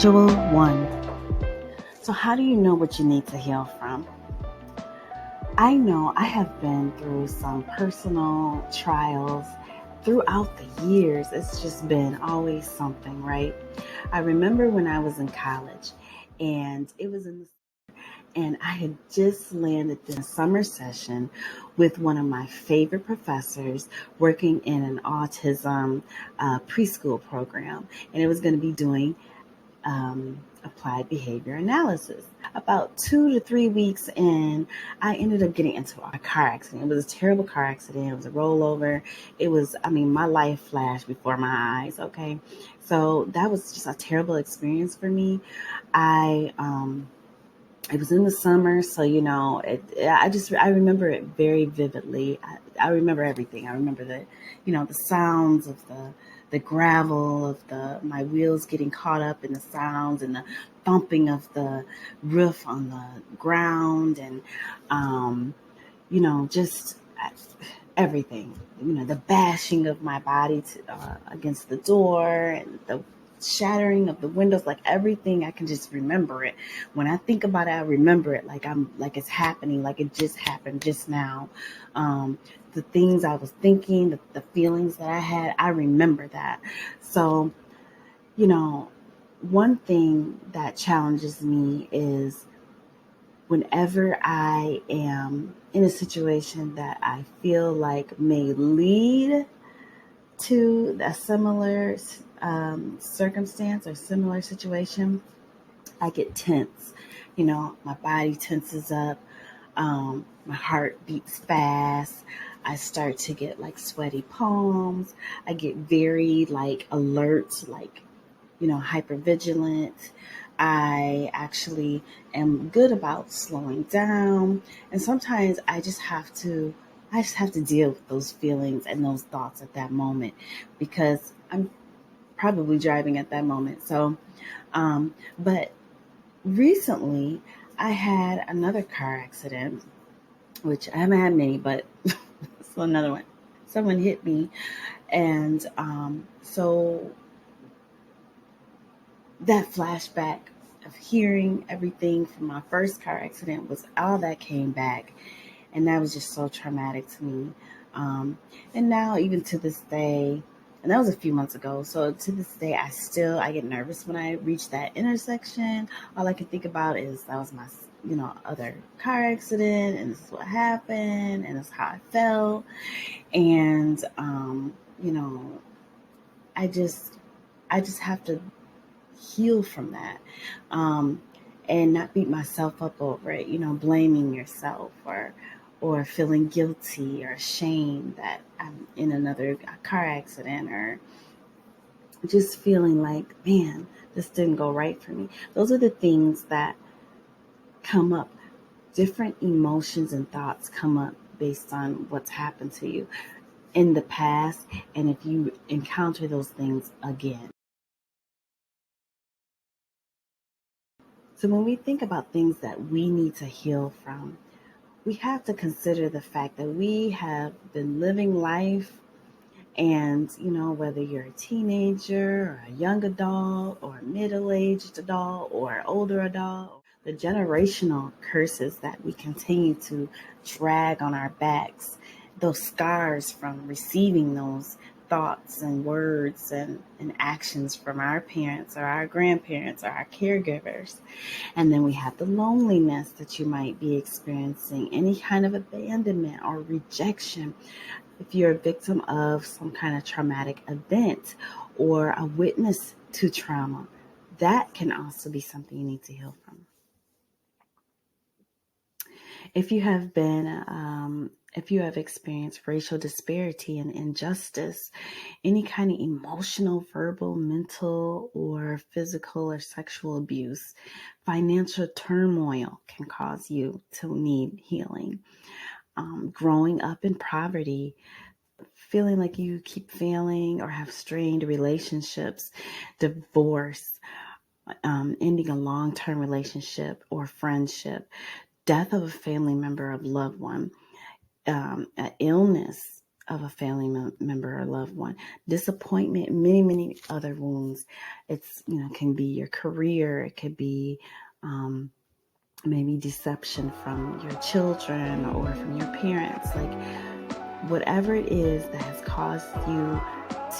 Module 1. So how do you know what you need to heal from? I know I have been through some personal trials throughout the years. It's just been always something, right? I remember when I was in college and I had just landed in a summer session with one of my favorite professors working in an autism preschool program. And it was going to be doing applied behavior analysis. About 2 to 3 weeks in, I ended up getting into a car accident. It was a terrible car accident. It was a rollover. My life flashed before my eyes. Okay. So that was just a terrible experience for me. It was in the summer, so I remember it very vividly. I remember everything. I remember the sounds of the gravel of my wheels getting caught up in the sounds and the thumping of the roof on the ground and just everything. The bashing of my body against the door and the shattering of the windows, like everything. I can just remember it. When I think about it, I remember it like it's happening, like it just happened just now. The things I was thinking, the feelings that I had, I remember that. So, one thing that challenges me is whenever I am in a situation that I feel like may lead to a similar circumstance or similar situation, I get tense. My body tenses up. My heart beats fast. I start to get like sweaty palms. I get very like alert, like, hypervigilant. I actually am good about slowing down. And sometimes I just have to deal with those feelings and those thoughts at that moment because I'm probably driving at that moment. So, but recently I had another car accident, which I haven't had many, but it's another one. Someone hit me. And so that flashback of hearing everything from my first car accident was all that came back. And that was just so traumatic to me. And now, even to this day, and that was a few months ago. So to this day, I get nervous when I reach that intersection. All I can think about is that was my, other car accident, and this is what happened, and this is how I felt. And, I just have to heal from that. And not beat myself up over it, blaming yourself or feeling guilty or ashamed that I'm in another car accident, or just feeling like, man, this didn't go right for me. Those are the things that come up. Different emotions and thoughts come up based on what's happened to you in the past, and if you encounter those things again. So when we think about things that we need to heal from, we have to consider the fact that we have been living life, and whether you're a teenager or a young adult or a middle-aged adult or older adult, the generational curses that we continue to drag on our backs, those scars from receiving those thoughts and words and actions from our parents or our grandparents or our caregivers. And then we have the loneliness that you might be experiencing, any kind of abandonment or rejection. If you're a victim of some kind of traumatic event or a witness to trauma, that can also be something you need to heal from. If you have experienced racial disparity and injustice, any kind of emotional, verbal, mental, or physical or sexual abuse, financial turmoil can cause you to need healing. Growing up in poverty, feeling like you keep failing or have strained relationships, divorce, ending a long-term relationship or friendship, death of a family member, of loved one, illness, of a family member or loved one. Disappointment, many other wounds. It's, can be your career. It could be maybe deception from your children or from your parents. Like whatever it is that has caused you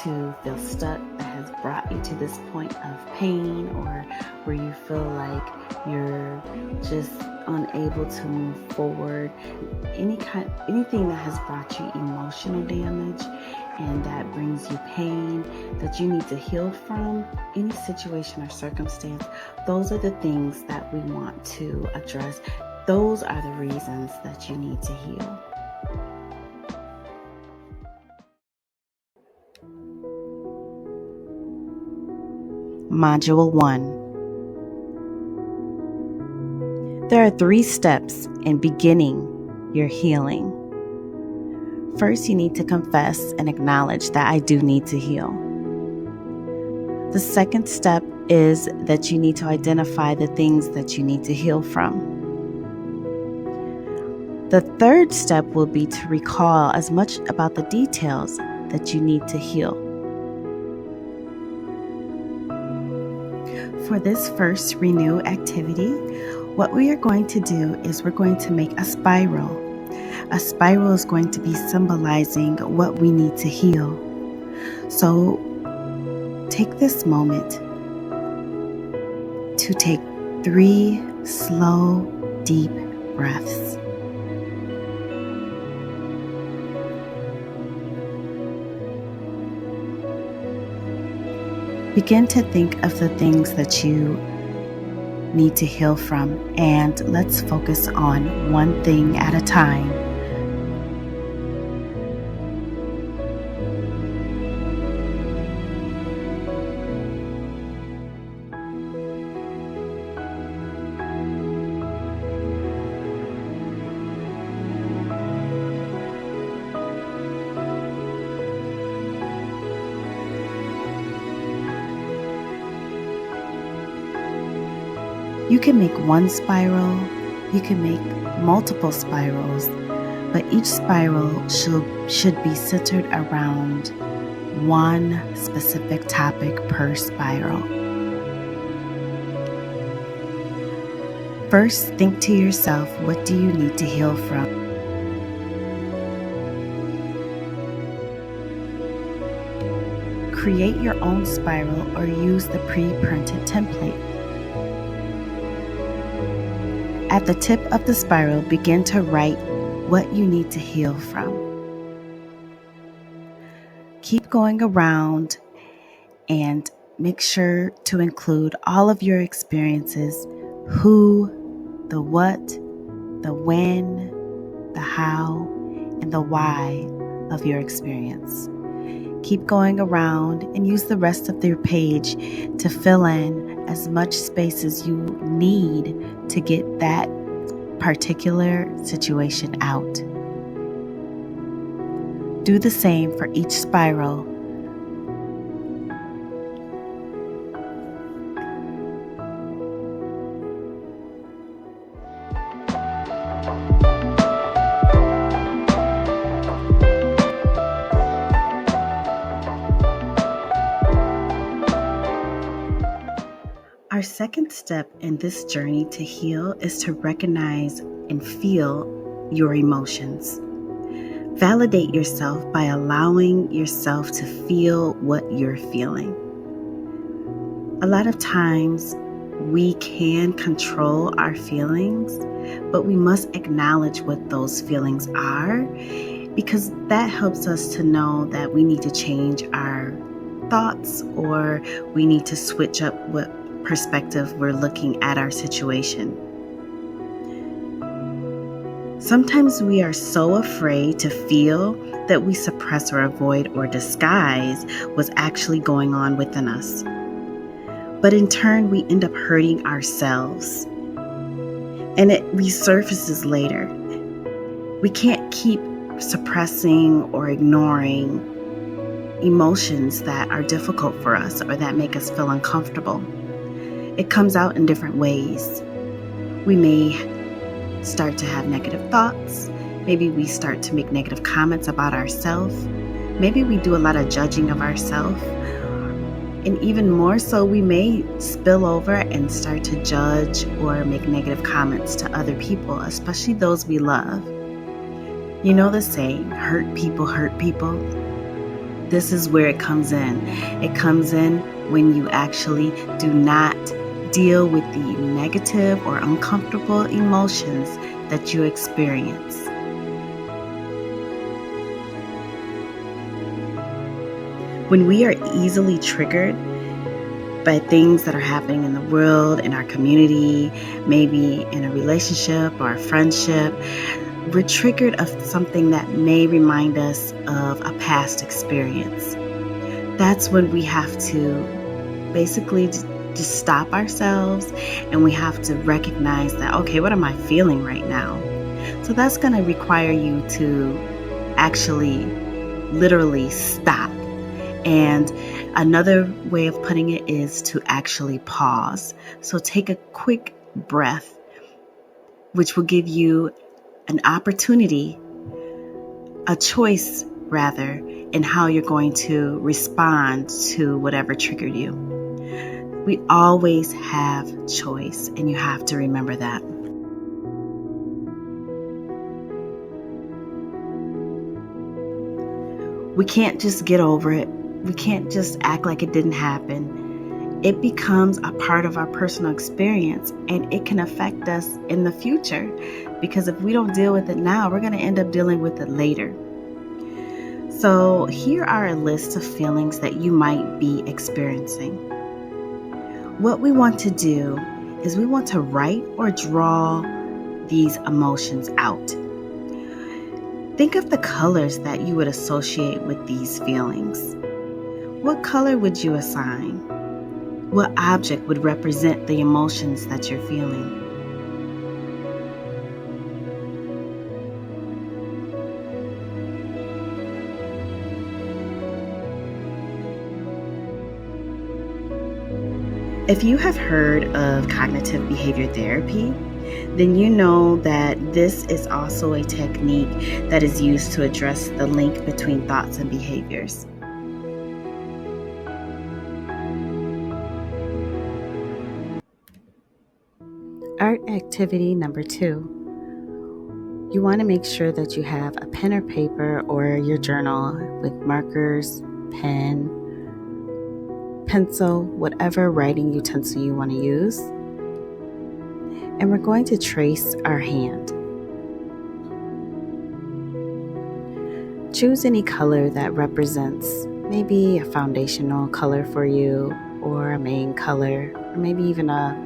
to feel stuck, that has brought you to this point of pain, or where you feel like you're just unable to move forward, anything that has brought you emotional damage and that brings you pain that you need to heal from, any situation or circumstance, those are the things that we want to address. Those are the reasons that you need to heal. Module 1. There are 3 steps in beginning your healing. First, you need to confess and acknowledge that I do need to heal. The second step is that you need to identify the things that you need to heal from. The third step will be to recall as much about the details that you need to heal. For this first renew activity, what we are going to do is we're going to make a spiral. A spiral is going to be symbolizing what we need to heal. So take this moment to take 3 slow, deep breaths. Begin to think of the things that you need to heal from, and let's focus on one thing at a time. You can make one spiral, you can make multiple spirals, but each spiral should be centered around one specific topic per spiral. First, think to yourself, what do you need to heal from? Create your own spiral or use the pre-printed template. At the tip of the spiral, begin to write what you need to heal from. Keep going around and make sure to include all of your experiences: who, the what, the when, the how, and the why of your experience. Keep going around and use the rest of your page to fill in as much space as you need to get that particular situation out. Do the same for each spiral. Our second step in this journey to heal is to recognize and feel your emotions. Validate yourself by allowing yourself to feel what you're feeling. A lot of times we can control our feelings, but we must acknowledge what those feelings are, because that helps us to know that we need to change our thoughts, or we need to switch up what perspective we're looking at our situation. Sometimes we are so afraid to feel that we suppress or avoid or disguise what's actually going on within us. But in turn, we end up hurting ourselves, and it resurfaces later. We can't keep suppressing or ignoring emotions that are difficult for us or that make us feel uncomfortable. It comes out in different ways. We may start to have negative thoughts, Maybe we start to make negative comments about ourselves. Maybe we do a lot of judging of ourselves. And even more so, we may spill over and start to judge or make negative comments to other people, especially those we love. You know the saying, hurt people hurt people? This is where it comes in. It comes in when you actually do not deal with the negative or uncomfortable emotions that you experience. When we are easily triggered by things that are happening in the world, in our community, maybe in a relationship or a friendship, we're triggered of something that may remind us of a past experience. That's when we have to basically just stop ourselves, and we have to recognize that, okay, what am I feeling right now? So that's going to require you to actually literally stop. And another way of putting it is to actually pause. So take a quick breath, which will give you an opportunity, a choice rather, in how you're going to respond to whatever triggered you. We always have choice, and you have to remember that. We can't just get over it. We can't just act like it didn't happen. It becomes a part of our personal experience, and it can affect us in the future, because if we don't deal with it now, we're going to end up dealing with it later. So here are a list of feelings that you might be experiencing. What we want to do is we want to write or draw these emotions out. Think of the colors that you would associate with these feelings. What color would you assign? What object would represent the emotions that you're feeling? If you have heard of cognitive behavior therapy, then you know that this is also a technique that is used to address the link between thoughts and behaviors. Art activity number 2. You want to make sure that you have a pen or paper or your journal with markers, pen, pencil, whatever writing utensil you want to use. And we're going to trace our hand. Choose any color that represents maybe a foundational color for you, or a main color, or maybe even a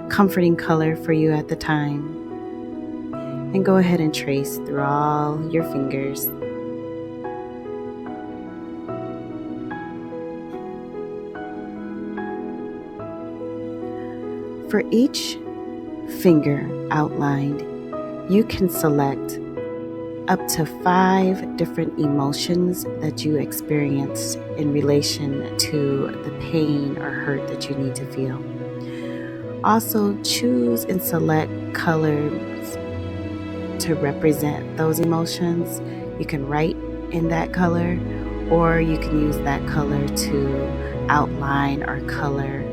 comforting color for you at the time. And go ahead and trace through all your fingers. For each finger outlined, you can select up to 5 different emotions that you experienced in relation to the pain or hurt that you need to feel. Also, choose and select colors to represent those emotions. You can write in that color, or you can use that color to outline or color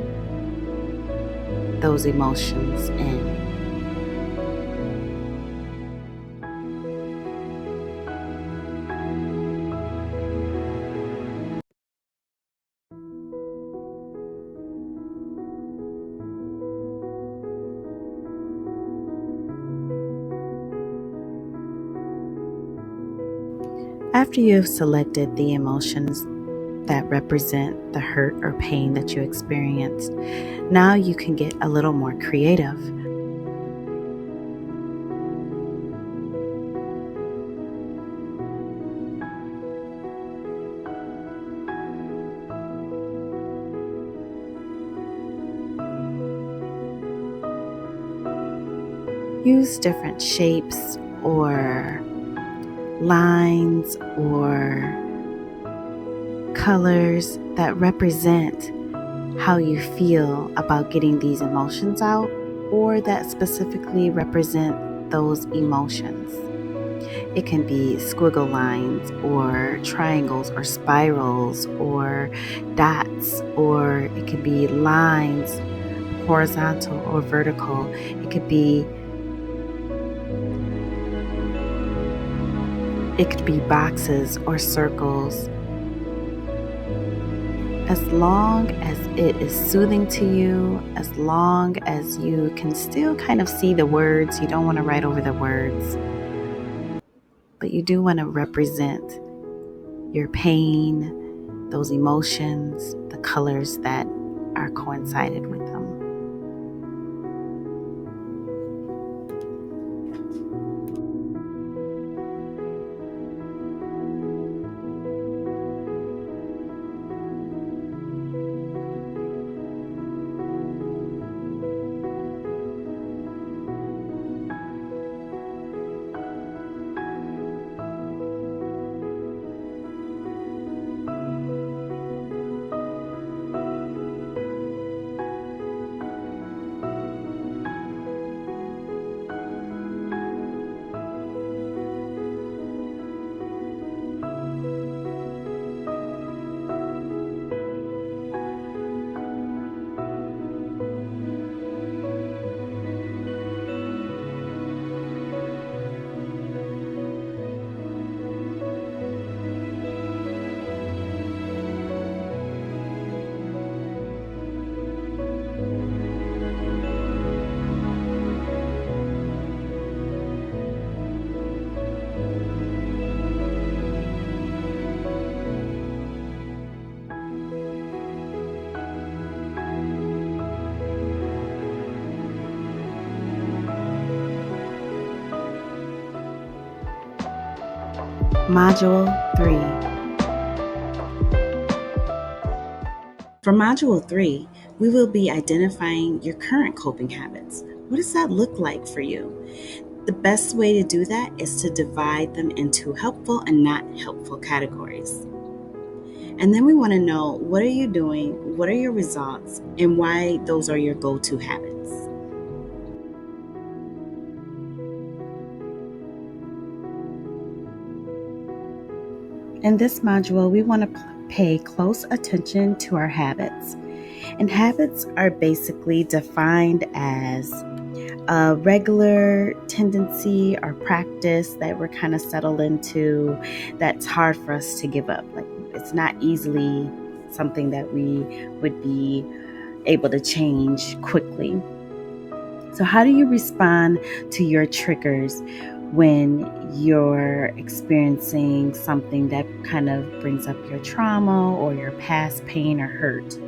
those emotions in. After you have selected the emotions that represent the hurt or pain that you experienced, now you can get a little more creative. Use different shapes or lines or colors that represent how you feel about getting these emotions out, or that specifically represent those emotions. It can be squiggle lines or triangles or spirals or dots, or it could be lines, horizontal or vertical. It could be boxes or circles. As long as it is soothing to you, as long as you can still kind of see the words, you don't want to write over the words, but you do want to represent your pain, those emotions, the colors that are coincided with them. Module 3. For Module 3, we will be identifying your current coping habits. What does that look like for you? The best way to do that is to divide them into helpful and not helpful categories. And then we want to know, what are you doing, what are your results, and why those are your go-to habits. In this module, we want to pay close attention to our habits. And habits are basically defined as a regular tendency or practice that we're kind of settled into that's hard for us to give up. Like, it's not easily something that we would be able to change quickly. So how do you respond to your triggers when you're experiencing something that kind of brings up your trauma or your past pain or hurt?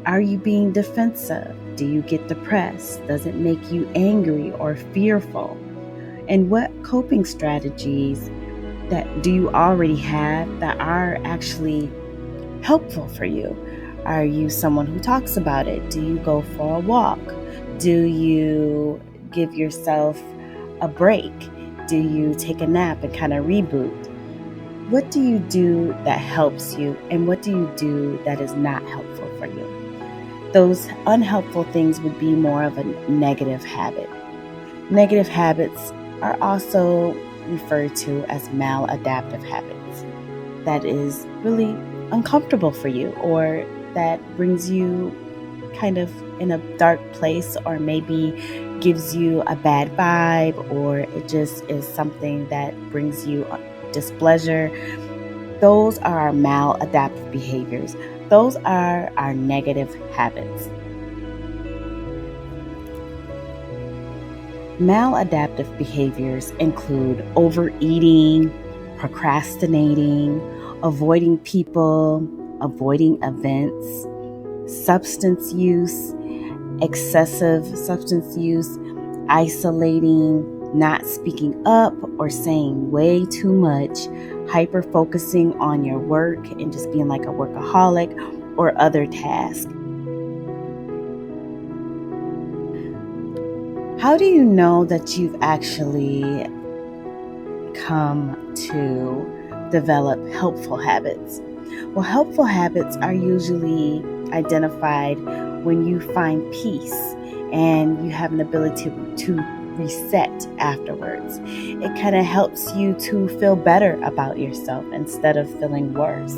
Are you being defensive? Do you get depressed? Does it make you angry or fearful? And what coping strategies that do you already have that are actually helpful for you? Are you someone who talks about it? Do you go for a walk? Do you give yourself a break? Do you take a nap and kind of reboot? What do you do that helps you, and what do you do that is not helpful for you? Those unhelpful things would be more of a negative habit. Negative habits are also referred to as maladaptive habits. That is really uncomfortable for you, or that brings you kind of in a dark place, or maybe gives you a bad vibe, or it just is something that brings you displeasure. Those are our maladaptive behaviors. Those are our negative habits. Maladaptive behaviors include overeating, procrastinating, avoiding people, avoiding events, substance use, excessive substance use, isolating, not speaking up or saying way too much, hyper-focusing on your work and just being like a workaholic or other tasks. How do you know that you've actually come to develop helpful habits? Well, helpful habits are usually identified when you find peace and you have an ability to reset afterwards. It kind of helps you to feel better about yourself instead of feeling worse.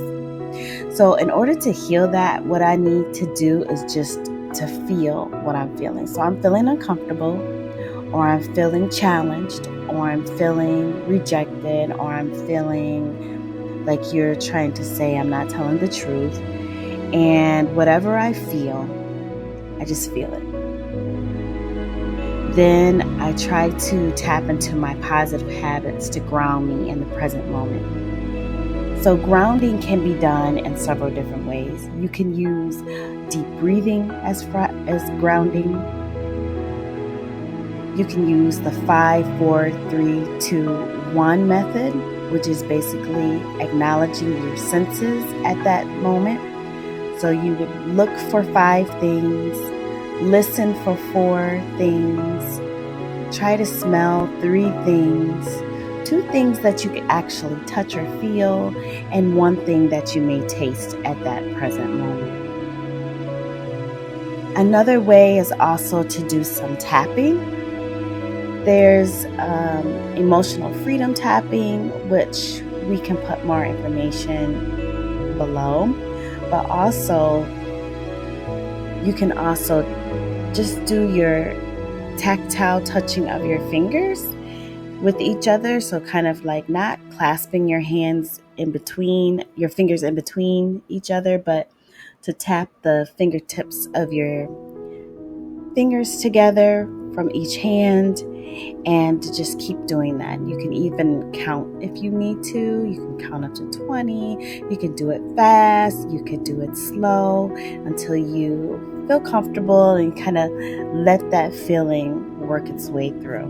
So in order to heal that, what I need to do is just to feel what I'm feeling. So I'm feeling uncomfortable, or I'm feeling challenged, or I'm feeling rejected, or I'm feeling like you're trying to say I'm not telling the truth. And whatever I feel, I just feel it. Then I try to tap into my positive habits to ground me in the present moment. So grounding can be done in several different ways. You can use deep breathing as grounding. You can use the 5, 4, 3, 2, 1 method, which is basically acknowledging your senses at that moment. So you would look for 5 things, listen for 4 things, try to smell 3 things, 2 things that you can actually touch or feel, and 1 thing that you may taste at that present moment. Another way is also to do some tapping. There's emotional freedom tapping, which we can put more information below, but also you can also just do your tactile touching of your fingers with each other. So kind of like not clasping your fingers in between each other, but to tap the fingertips of your fingers together from each hand, and to just keep doing that. You can even count if you need to. You can count up to 20. You can do it fast. You can do it slow until you feel comfortable and kind of let that feeling work its way through.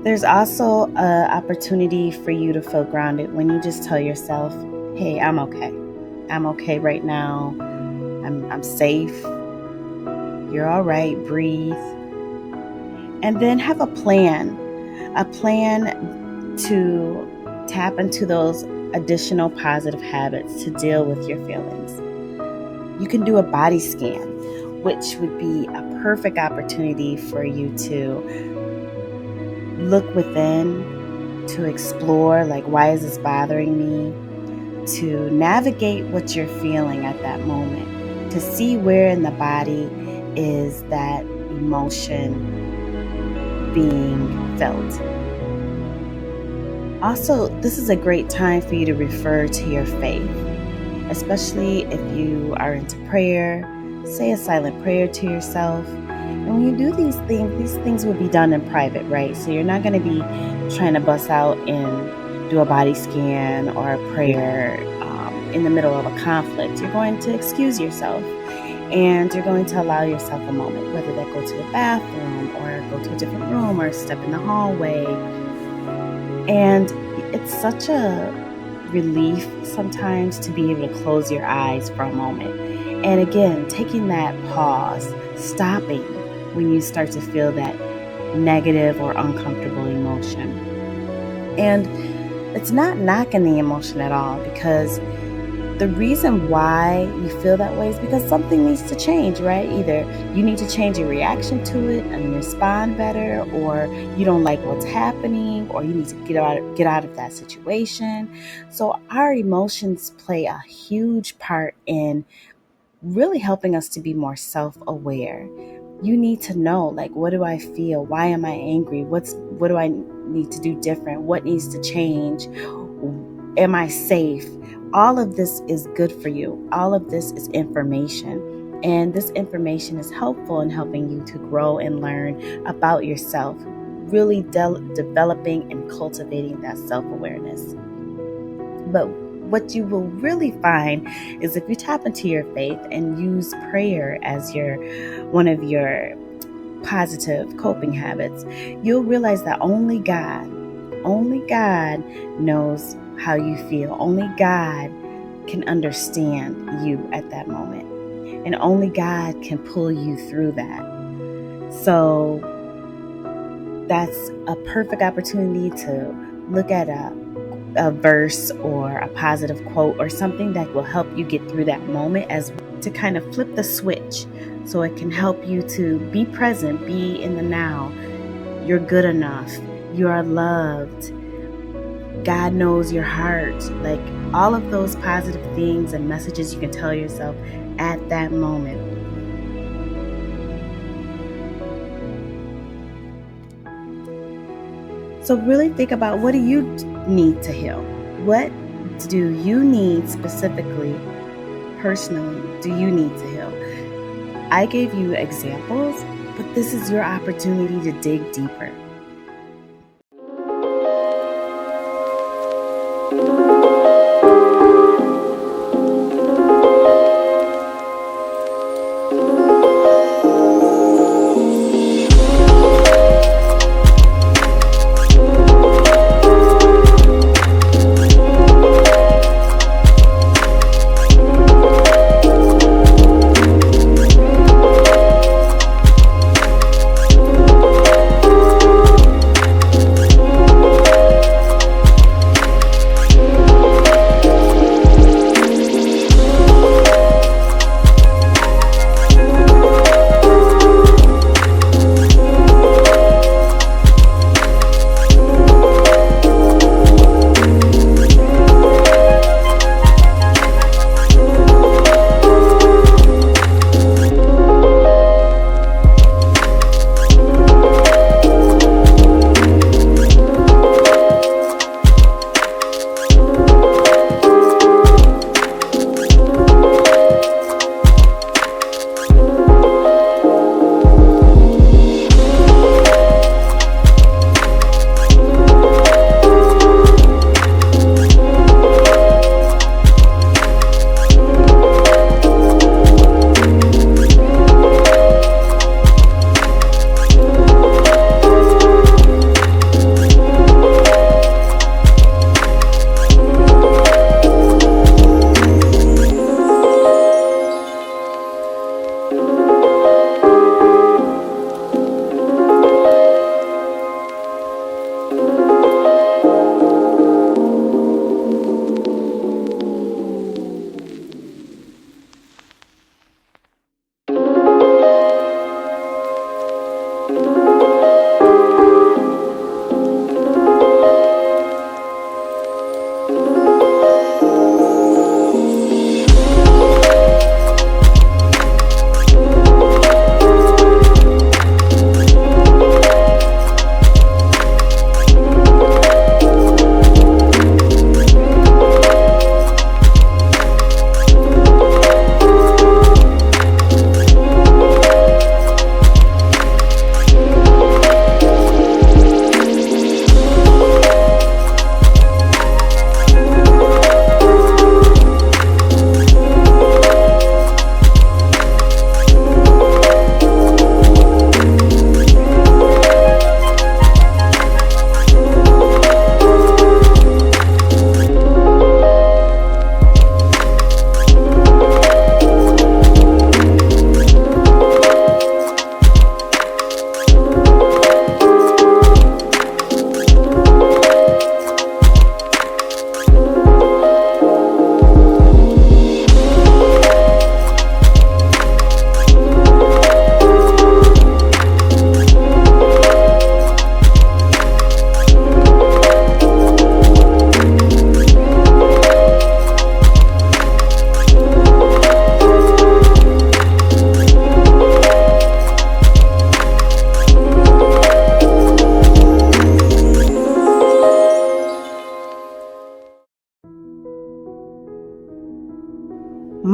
There's also an opportunity for you to feel grounded when you just tell yourself, hey, I'm okay. I'm okay right now. I'm safe. You're all right. Breathe. And then have a plan to tap into those additional positive habits to deal with your feelings. You can do a body scan, which would be a perfect opportunity for you to look within, to explore, like, why is this bothering me? To navigate what you're feeling at that moment, to see where in the body is that emotion being felt. Also, this is a great time for you to refer to your faith, especially if you are into prayer. Say a silent prayer to yourself. And when you do these things will be done in private, right? So you're not going to be trying to bust out and do a body scan or a prayer in the middle of a conflict. You're going to excuse yourself, and you're going to allow yourself a moment, whether that go to the bathroom or go to a different room or step in the hallway. And it's such a relief sometimes to be able to close your eyes for a moment. And again, taking that pause, stopping when you start to feel that negative or uncomfortable emotion. And it's not knocking the emotion at all, because the reason why you feel that way is because something needs to change, right? Either you need to change your reaction to it and respond better, or you don't like what's happening, or you need to get out of that situation. So our emotions play a huge part in really helping us to be more self-aware. You need to know, like, what do I feel? Why am I angry? What do I need to do different? What needs to change? Am I safe? All of this is good for you. All of this is information. And this information is helpful in helping you to grow and learn about yourself, really developing and cultivating that self-awareness. But what you will really find is if you tap into your faith and use prayer as one of your positive coping habits, you'll realize that only God knows how you feel. Only God can understand you at that moment. And only God can pull you through that. So that's a perfect opportunity to look at a verse or a positive quote or something that will help you get through that moment, as to kind of flip the switch so it can help you to be present, be in the now. You're good enough. You are loved. God knows your heart. Like all of those positive things and messages you can tell yourself at that moment. So really think about, what do you need to heal? What do you need specifically, personally, do you need to heal? I gave you examples, but this is your opportunity to dig deeper.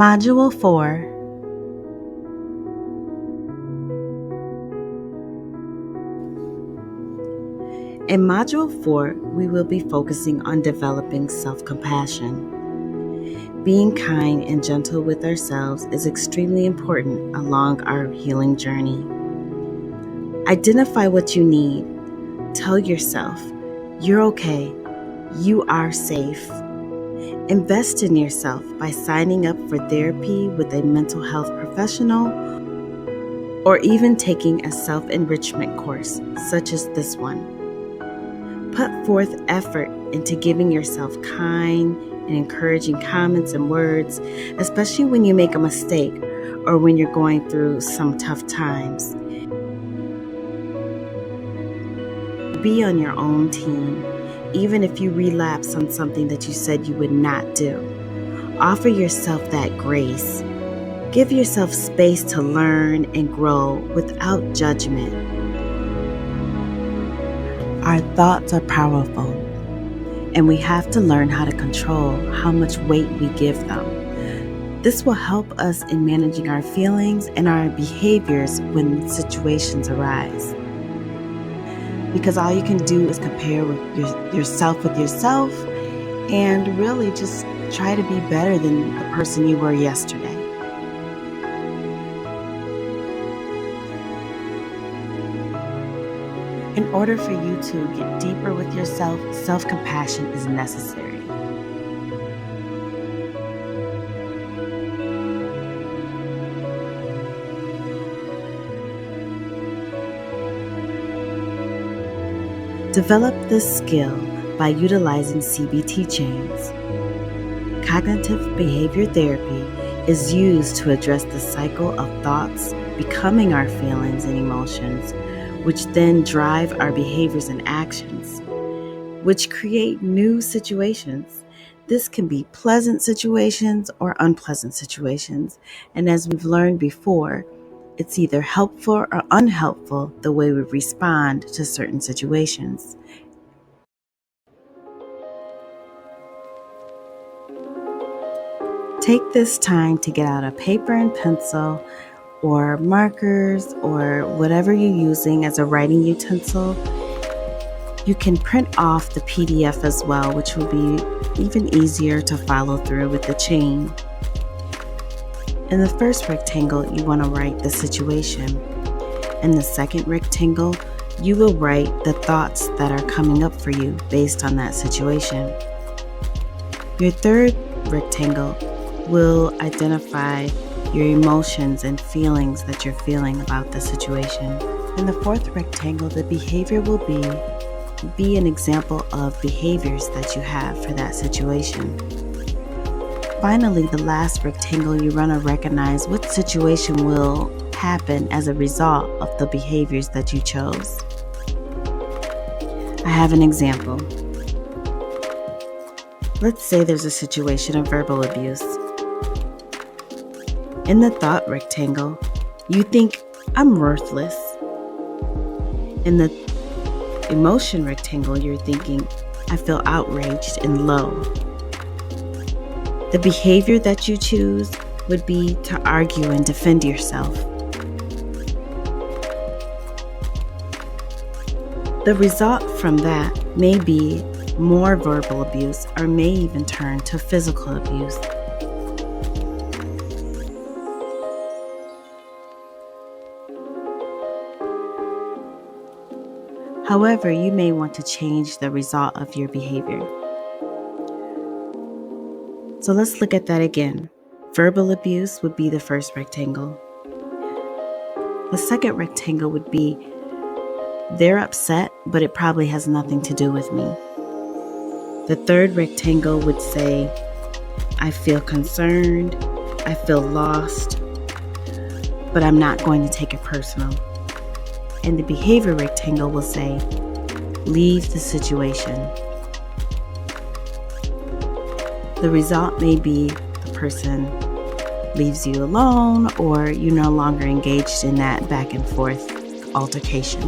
Module 4. In Module 4, we will be focusing on developing self-compassion. Being kind and gentle with ourselves is extremely important along our healing journey. Identify what you need. Tell yourself, you're okay. You are safe. Invest in yourself by signing up for therapy with a mental health professional or even taking a self-enrichment course such as this one. Put forth effort into giving yourself kind and encouraging comments and words, especially when you make a mistake or when you're going through some tough times. Be on your own team, even if you relapse on something that you said you would not do. Offer yourself that grace. Give yourself space to learn and grow without judgment. Our thoughts are powerful, and we have to learn how to control how much weight we give them. This will help us in managing our feelings and our behaviors when situations arise. Because all you can do is compare yourself with yourself and really just try to be better than the person you were yesterday. In order for you to get deeper with yourself, self-compassion is necessary. Develop this skill by utilizing CBT chains. Cognitive behavior therapy is used to address the cycle of thoughts becoming our feelings and emotions, which then drive our behaviors and actions, which create new situations. This can be pleasant situations or unpleasant situations, and as we've learned before, it's either helpful or unhelpful the way we respond to certain situations. Take this time to get out a paper and pencil or markers or whatever you're using as a writing utensil. You can print off the PDF as well, which will be even easier to follow through with the chain. In the first rectangle, you want to write the situation. In the second rectangle, you will write the thoughts that are coming up for you based on that situation. Your third rectangle will identify your emotions and feelings that you're feeling about the situation. In the fourth rectangle, the behavior will be an example of behaviors that you have for that situation. Finally, the last rectangle, you want to recognize what situation will happen as a result of the behaviors that you chose. I have an example. Let's say there's a situation of verbal abuse. In the thought rectangle, you think, I'm worthless. In the emotion rectangle, you're thinking, I feel outraged and low. The behavior that you choose would be to argue and defend yourself. The result from that may be more verbal abuse or may even turn to physical abuse. However, you may want to change the result of your behavior. So let's look at that again. Verbal abuse would be the first rectangle. The second rectangle would be, they're upset, but it probably has nothing to do with me. The third rectangle would say, I feel concerned, I feel lost, but I'm not going to take it personal. And the behavior rectangle will say, leave the situation. The result may be the person leaves you alone or you're no longer engaged in that back and forth altercation.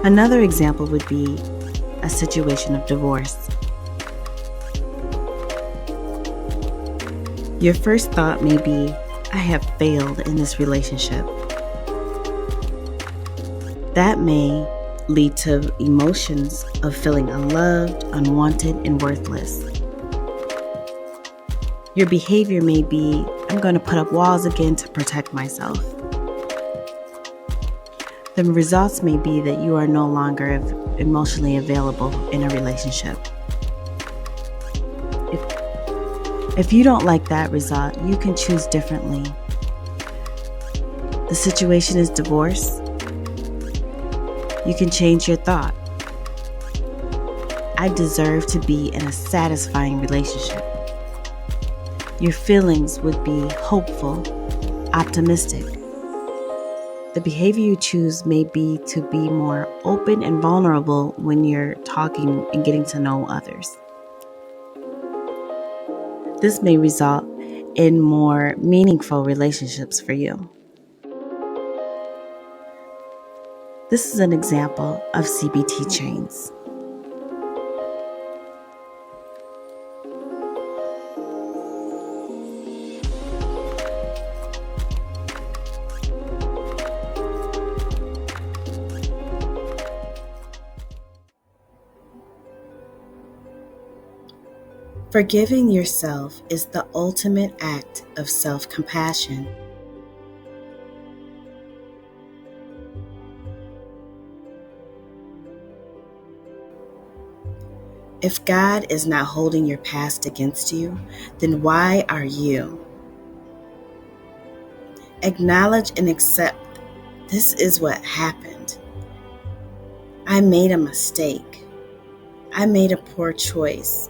Another example would be a situation of divorce. Your first thought may be, I have failed in this relationship. That may lead to emotions of feeling unloved, unwanted, and worthless. Your behavior may be, I'm going to put up walls again to protect myself. The results may be that you are no longer emotionally available in a relationship. If you don't like that result, you can choose differently. The situation is divorce. You can change your thought. I deserve to be in a satisfying relationship. Your feelings would be hopeful, optimistic. The behavior you choose may be to be more open and vulnerable when you're talking and getting to know others. This may result in more meaningful relationships for you. This is an example of CBT chains. Forgiving yourself is the ultimate act of self-compassion. If God is not holding your past against you, then why are you? Acknowledge and accept this is what happened. I made a mistake. I made a poor choice.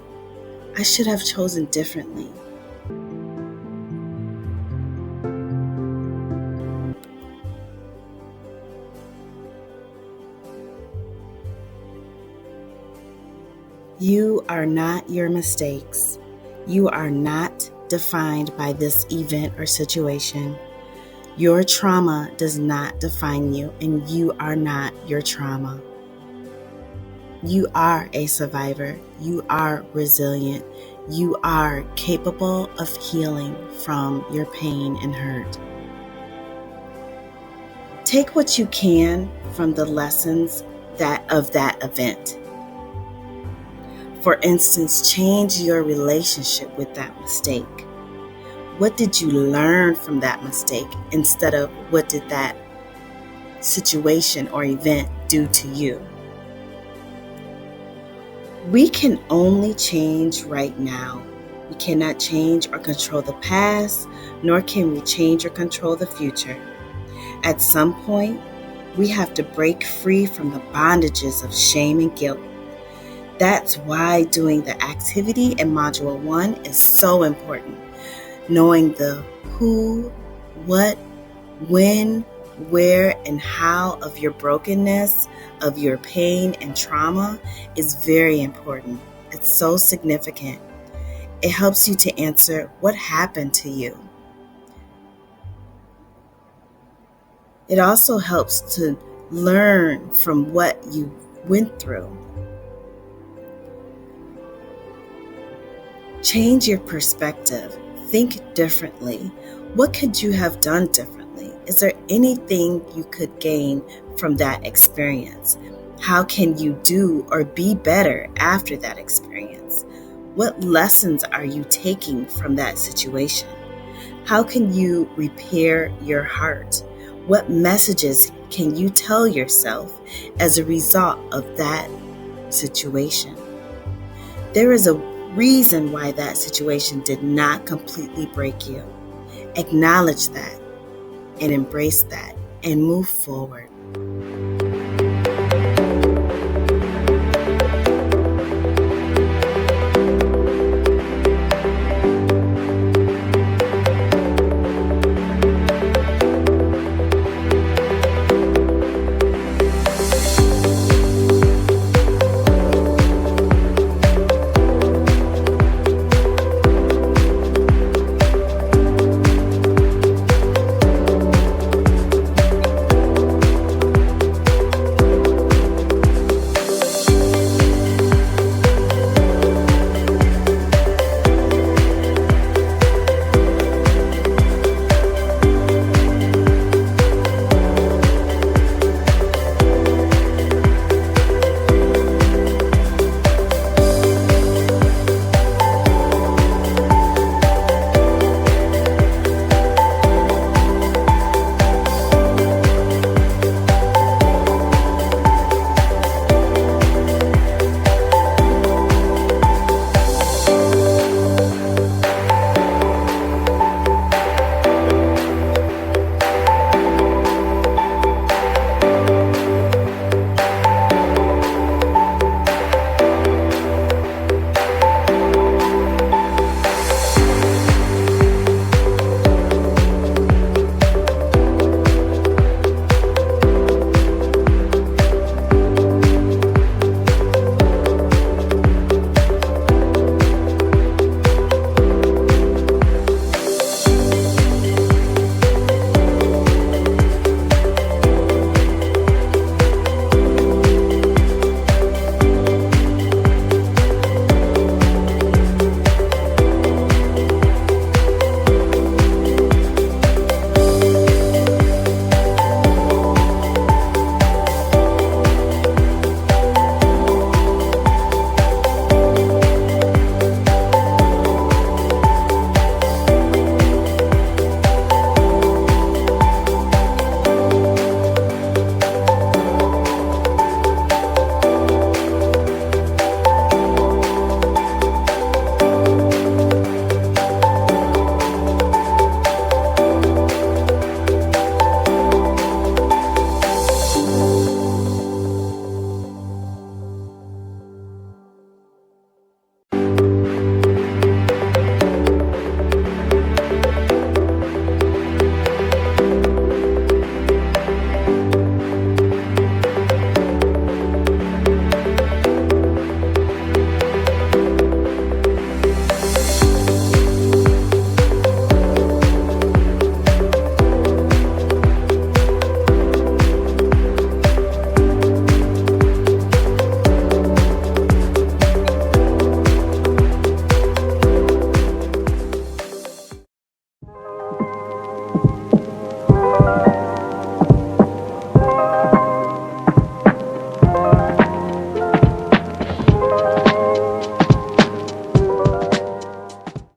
I should have chosen differently. You are not your mistakes. You are not defined by this event or situation. Your trauma does not define you, and you are not your trauma. You are a survivor. You are resilient. You are capable of healing from your pain and hurt. Take what you can from the lessons of that event. For instance, change your relationship with that mistake. What did you learn from that mistake instead of what did that situation or event do to you? We can only change right now. We cannot change or control the past, nor can we change or control the future. At some point, we have to break free from the bondages of shame and guilt. That's why doing the activity in Module 1 is so important. Knowing the who, what, when, where, and how of your brokenness, of your pain and trauma is very important. It's so significant. It helps you to answer what happened to you. It also helps to learn from what you went through. Change your perspective. Think differently. What could you have done differently? Is there anything you could gain from that experience? How can you do or be better after that experience? What lessons are you taking from that situation? How can you repair your heart? What messages can you tell yourself as a result of that situation? There is a reason why that situation did not completely break you. Acknowledge that and embrace that and move forward.